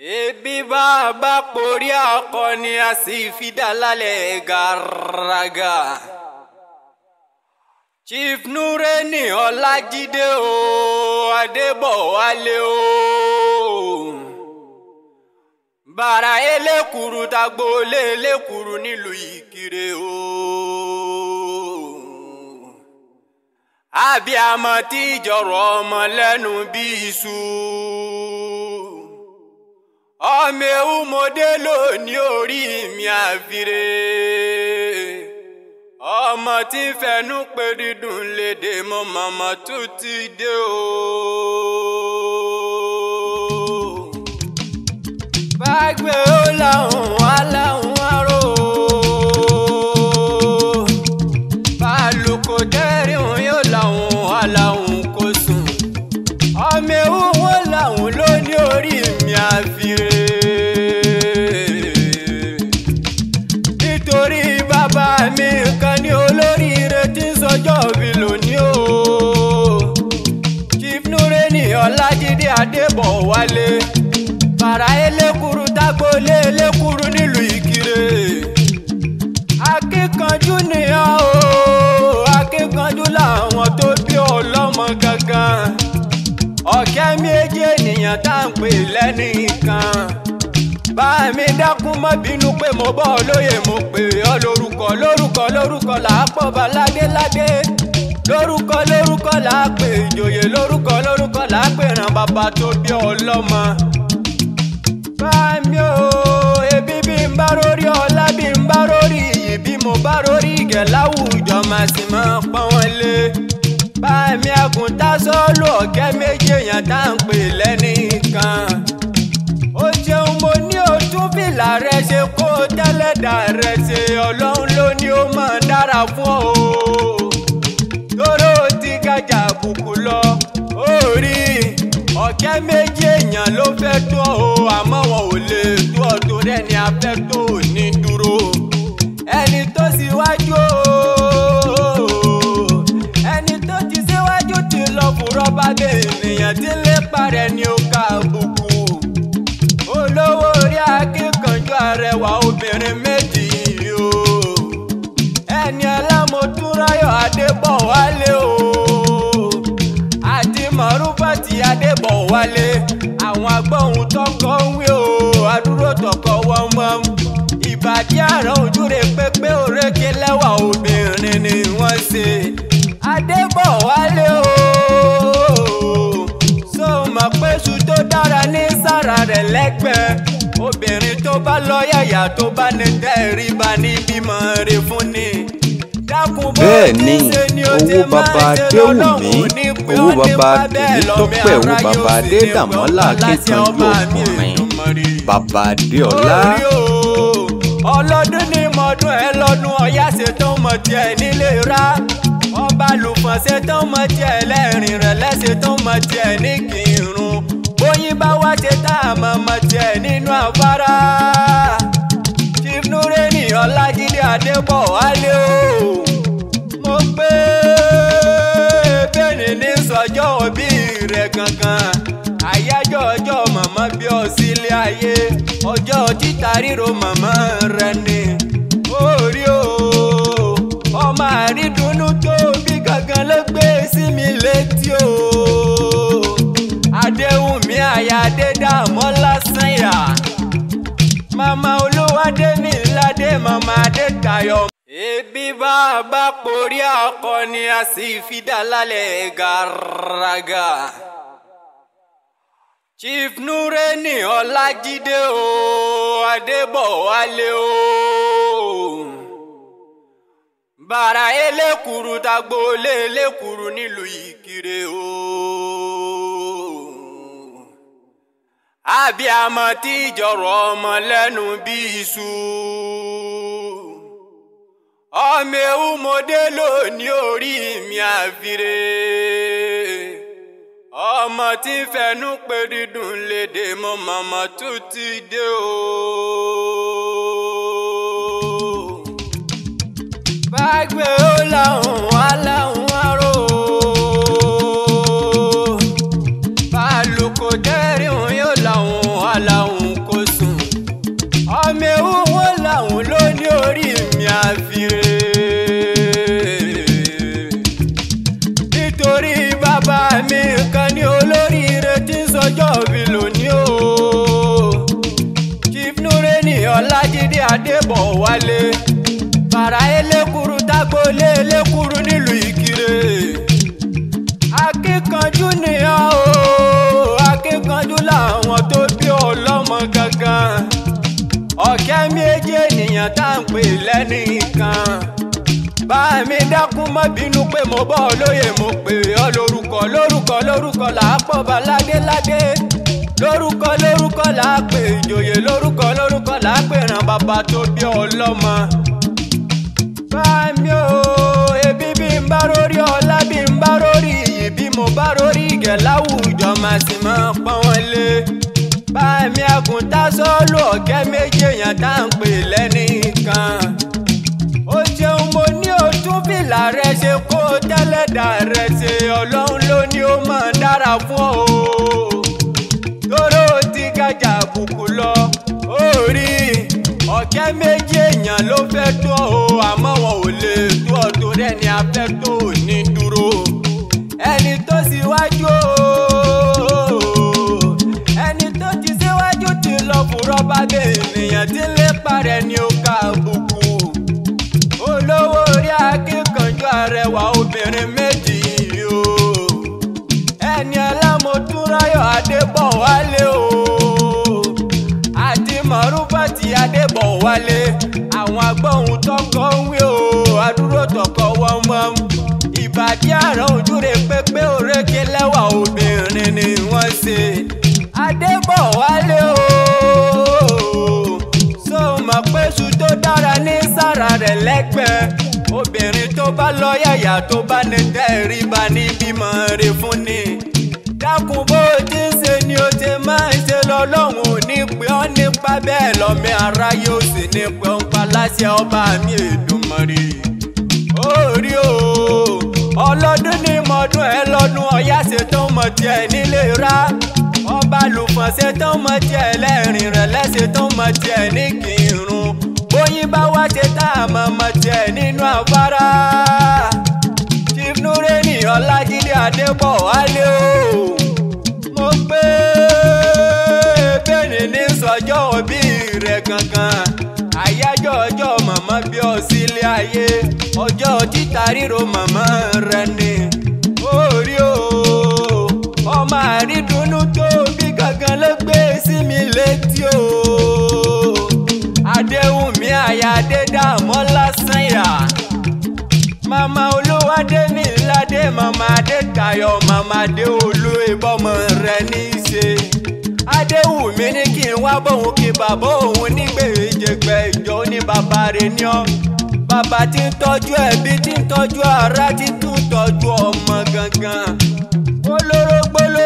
Ebi bàbá porí akọni a sì fi dá lálẹ́ gàràgà. Chief Nureni Ọlájídé o Adébọ̀wálé o. Bàrà elékuru tagbolé elékuru nílùú Ìkirè o. Abíamọ tí jọ̀rọ̀ ọmọ lẹ́nu bí iṣu. Ọmọ ewu mọdé lóní orí mi àfiré. Ọmọ tí fẹnu pé dídùn lédè mọ́ màmá tó ti dé o. Bágbé ó láhùn aláhùn aró. Bálùkò dẹ́rìn yóò láhùn aláhùn kò sùn. Ọmọ ewu wọn láhùn lóní orí mi àfiré. Nítorí bàbá mi kan ní olóríire tí ń sọjọ́ bí lónìí o. Chief Nureni Ọlájídé Adébọ̀wálé. Bàrà elékuru tagbolé elékuru nílùú Ìkirè. Akíkanjú nìyàn o, akíkanjú làwọn tó bí ọlọ́mọ gangan. Ọ̀kẹ́ méjì ènìyàn tá à ń pè lẹ́nìkan. Bá mi dákun má bínú pé mo bọ́ ọ lóye mo pè ọ́ lórúkọ lórúkọ là á pọ̀ bá ládéládé. Lórúkọ là á pè ìjòyè lórúkọ là á pè ràn bàbá tó bí ọlọ́mọ. Bá mi o, ebi bí n bá rórí ọlá bí n bá rórí iyì bí mo bá rórí ìgẹ̀ láwùjọ màá sì máa pọ́n wọn lé. Bá mi àgùntàn sọ́ọ́lù ọ̀kẹ́ méjì èèyàn tá à ń pè lẹ́nìkan. Ó ṣeun mo ní ojú fìlà rẹ ṣe kó tẹ́lẹ̀dà rẹ ṣe Ọlọ́run ló ní ó máa dára fún ọ. Tóró ti gàjà àbùkù lọ orí ọ̀kẹ́ méjì èèyàn ló fẹ́ tó o àmọ́ wọn ò lè tó ọ tó rẹ́ni afẹ́ tó ní dúró. Ẹni tó síwájú o ẹni tó ti síwájú ti lọ fúrọ́ bá dé ènìyàn tí ń lépa rẹ̀ ni ó ká àbùkù. Olówó orí akíkanjú arẹwà obìnrin méjì o. Ẹni Ọlámọdúnráyọ̀ Adébọ̀wálé o. Àti Mọ̀rúfátì Adébọ̀wálé. Àwọn agbóhùn tọkọ ń wí o. Adúró tọkọ wọn mọ́. Ìbàdí àrùn ojúre pépé òrékè lẹ́wà obìnrin ni wọ́n ṣe. Adébọ̀wálé o. So mọ̀ pé ṣu tó dára ní sára rẹ̀ lẹ́gbẹ̀ẹ́. Obìnrin tó bá lọ́yàyà tó bá ní tẹríba ní bímọ rẹ̀ fún ni. Bẹ́ẹ̀ ni owó bàbá Adéwùmí owó bàbá Tèmítọ́pẹ́ owó bàbá Adédàmọ́lá akíkanjú ọkùnrin bàbá Adéọlá. Ọlọ́dún ní mọ́dún ẹ lọ́dún Ọ̀yá ṣetán mọ̀ tiẹ̀ nílé ra. Ọba lùfọ̀n ṣetán mọ̀ tiẹ̀ lẹ́rìn rẹ̀ lẹ́ṣetán mọ̀ tiẹ̀ ní Kírun. Bóyin bá wá ṣetán àmọ́ mọ̀ tiẹ̀ nínú afárá. Chief Nureni Ọlájídé Adébọ̀wálé o. Mo pé bẹ́ẹ̀ni ní sọjọ́ òbí rẹ̀ gangan. Àyájọ́ ọjọ́ màmá bí ọ sílé ayé. Ọjọ́ títa ríro màmá rẹ̀ ni. Orí o, ọmọ àrídùnnú tó bí gangan ló gbé sí mi létí o. Adéwùmí àyà Adédàmọ́lá Sànyà. Màmá Olúwadé mi ládé màmá Adétayọ̀. Ebi bàbá porí akọni a sì fi dá lálẹ́ gàràgà. Chief Nureni Ọlájídé o Adébọ̀wálé o. Bàrà elékuru tagbolé elékuru nílùú Ìkirè o. Abíamọ tí jọ̀rọ̀ ọmọ lẹ́nu bí iṣu. Ọmọ ewu mọdé lóní orí mi àfiré. Ọmọ tí fẹnu pé dídùn lédè mọ́ màmá tó ti dé o. Bágbé ó láhùn aláhùn aró. Bálùkò dẹ́rìn yóò láhùn aláhùn mi kan ní olóríire tí ń sọjọ́ bí lónìí o. Chief Nureni Ọlájídé Adébọ̀wálé bàrà elékuru tágbólé elékuru nílùú Ìkirè. Akíkanjú nìyàn o, akíkanjú làwọn tó bí ọlọ́mọ gangan. Ọ̀kẹ́ méjì ènìyàn tá à ń pè lẹ́nìkan. Bá mi dákun má bínú pé mo bọ́ lóye mo pè ọ́ lórúkọ là á pọ̀ bá ládéládé. Lórúkọ là á pè ìjòyè lórúkọ là á pè ràn bàbá tó bí ọlọ́mọ. Bá mi o, ebi bí n bá rórí ọlá bí n bá rórí iyì bí mo bá rórí ìgẹ̀ láwùjọ màá sì máa pọ́n wọn lé. Bá mi àgùntà sọ́ọ́lù ọ̀kẹ́ méjì èèyàn tá à ń pè lẹ́nìkan. Ó ṣeun mo ní ojú fìlà rẹ ṣe kó tẹ́lẹ̀dà rẹ ṣe Ọlọ́run ló ní ó máa dára fún ọ. Tóró ti gàjà àbùkù lọ orí ọ̀kẹ́ méjì èèyàn ló fẹ́ tó o àmọ́ wọn ò lè tó ọ torí ẹni afẹ́ tó ò ní dúró. Ẹni tó síwájú o, ẹni tó ti síwájú ti lọ fúrọ́ bá dé ènìyàn tí ń lépa rẹ̀ ni ó ka àbùkù. Olówó orí akíkanjú arẹwà obìnrin méjì o. Ẹni Ọlámọdúnráyọ̀ Adébọ̀wálé o àti Mọ̀rúfàtì Adébọ̀wálé. Àwọn agbóhùn tọkọ ń wí o, adúró tọkọ wọ́n. Ìbàdí àrà ojúre pépé òrékè lẹ́wà obìnrin ni wọ́n ṣe. Adébọ̀wálé o, so mọ̀ pé ṣu tó dára ní sára rẹ̀ lẹ́gbẹ̀ẹ́. Obìnrin tó bá lọ́yàyà tó bá ní tẹríba ní bímọ rẹ̀ fún ni. Dákun bó ti ń ṣe ni ó ti máa ń ṣe lọ́lọ́run ò ní pé ọ́ nípa bẹ́ẹ̀ lọ́mọ aráyé ó sì ní pé ó ń pa láṣẹ ọba mi Èdùmàrè. Orí o, ọlọ́dún ní mọ́dún ẹ lọ́dún ọ̀yá ṣetán mọ̀ tiẹ̀ nílé rá. Ọba lùfọ̀n ṣetán mọ̀ tiẹ̀ lẹ́rìn rẹ̀ lẹ́ṣetán mọ̀ tiẹ̀ ní kírun. Bóyin bá wá ṣe tá àmọ́ mọ̀ tiẹ̀ nínú afárá. Chief Nureni Ọlájídé Adébọ̀wálé o, mo pé bẹ́ẹ̀ni ní sọjọ́ òbí rẹ̀ gangan. Àyájọ́ ọjọ́ màmá bí ọ sílé ayé, ọjọ́ títa ríro màmá rẹ̀ ni. Orí o, ọmọ àrídùnnú tó bí gangan ló gbé sí mi létí o. Adéwùmí àyà Adédàmọ́lá Sànyà. Màmá Olúwadé ní Ìládé, màmá Adétayọ̀, màmá Adéolú ìbọmọ rẹ̀ ní í ṣe. Adéwùmí ní kí n wá bóun kí bàbá òun nígbèjègbè ìjọ ní bàbá rẹ̀ ní ọ. Bàbá tí ń tọ́jú ẹbí tí ń tọ́jú ará tí tún tọ́jú ọmọ gangan. Olórógbó ló